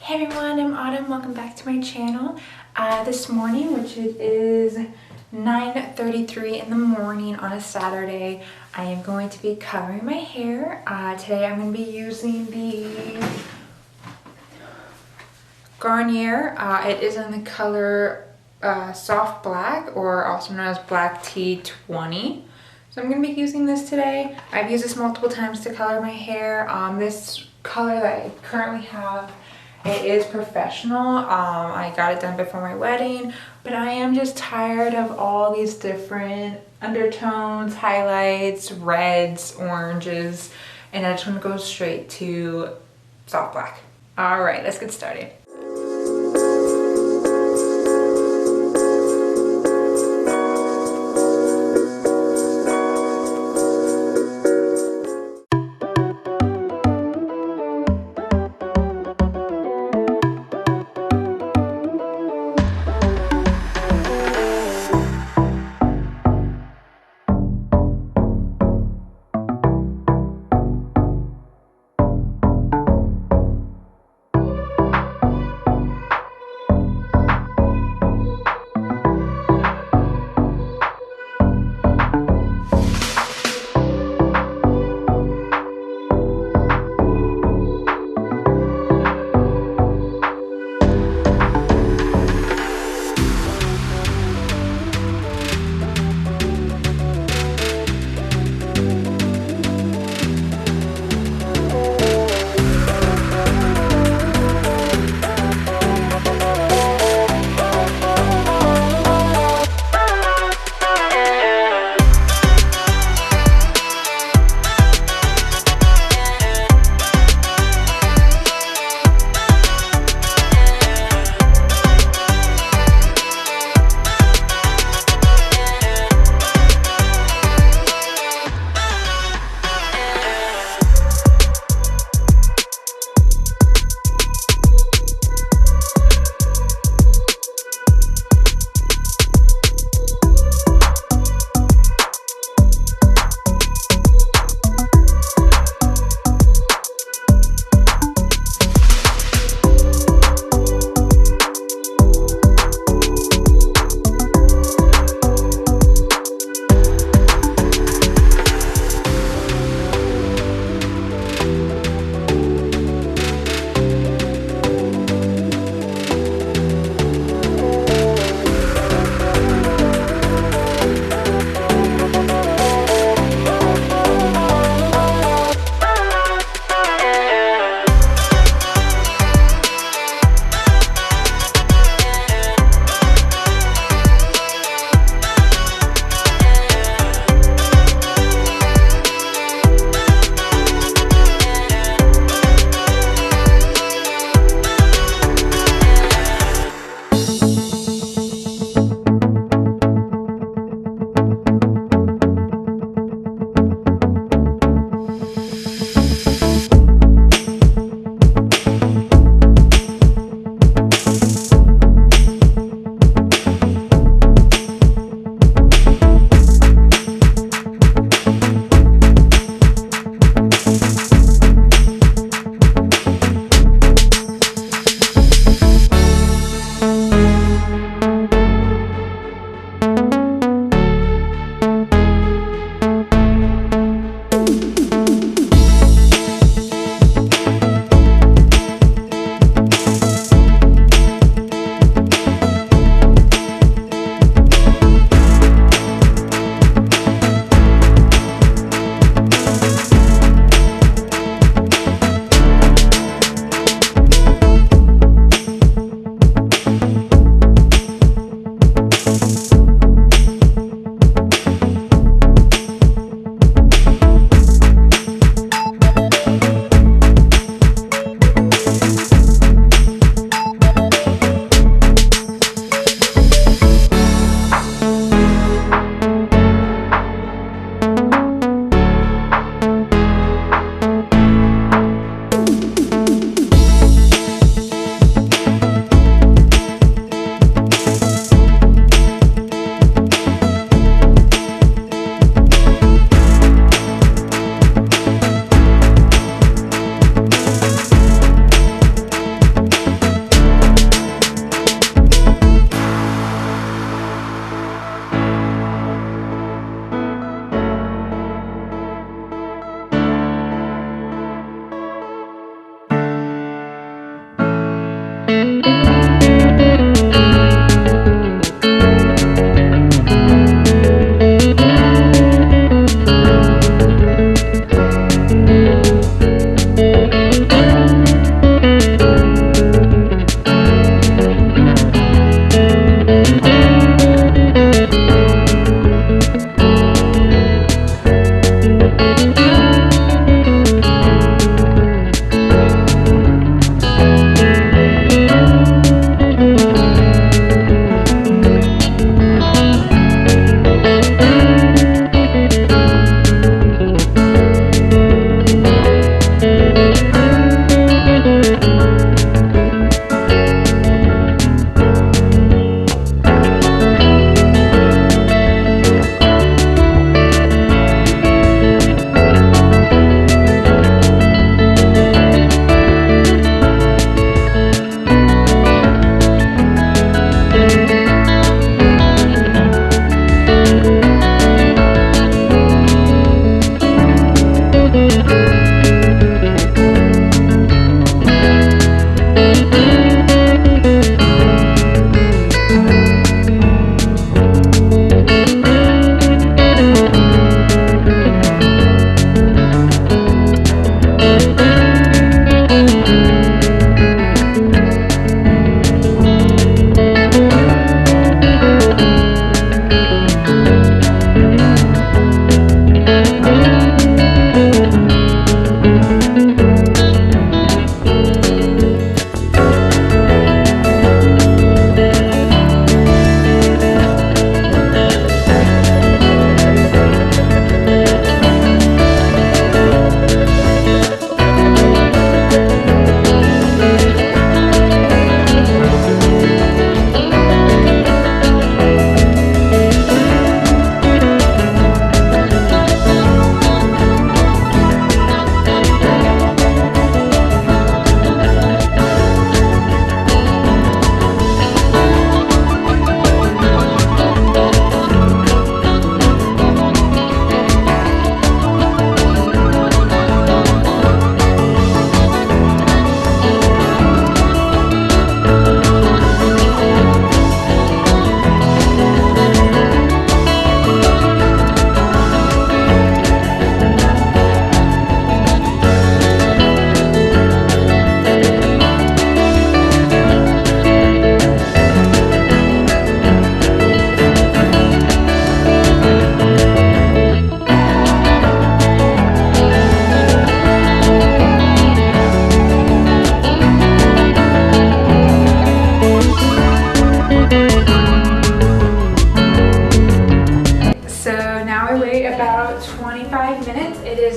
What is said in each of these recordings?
Hey everyone, I'm Autumn. Welcome back to my channel. This morning, which it is 9:33 in the morning on a Saturday, I am going to be coloring my hair. Today I'm going to be using the Garnier. It is in the color Soft Black, or also known as Black Tea 20. So I'm going to be using this today. I've used this multiple times to color my hair. This color that I currently have, it is professional. I got it done before my wedding, but I am just tired of all these different undertones, highlights, reds, oranges, and I just want to go straight to soft black. All right, let's get started.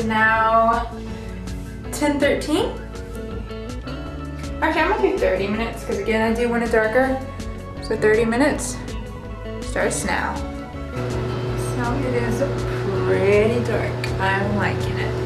now 10:13. Actually, I'm gonna do 30 minutes because again, I do want it darker. So 30 minutes starts now. So it is pretty dark. I'm liking it.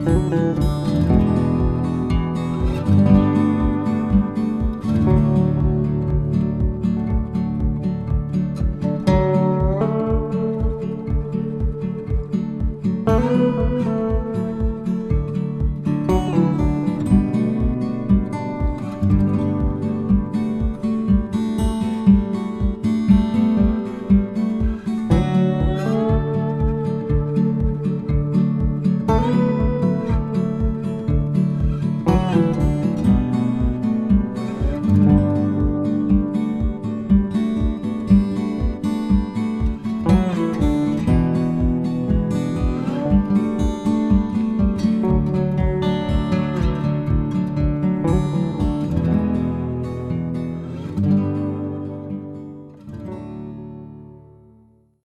you.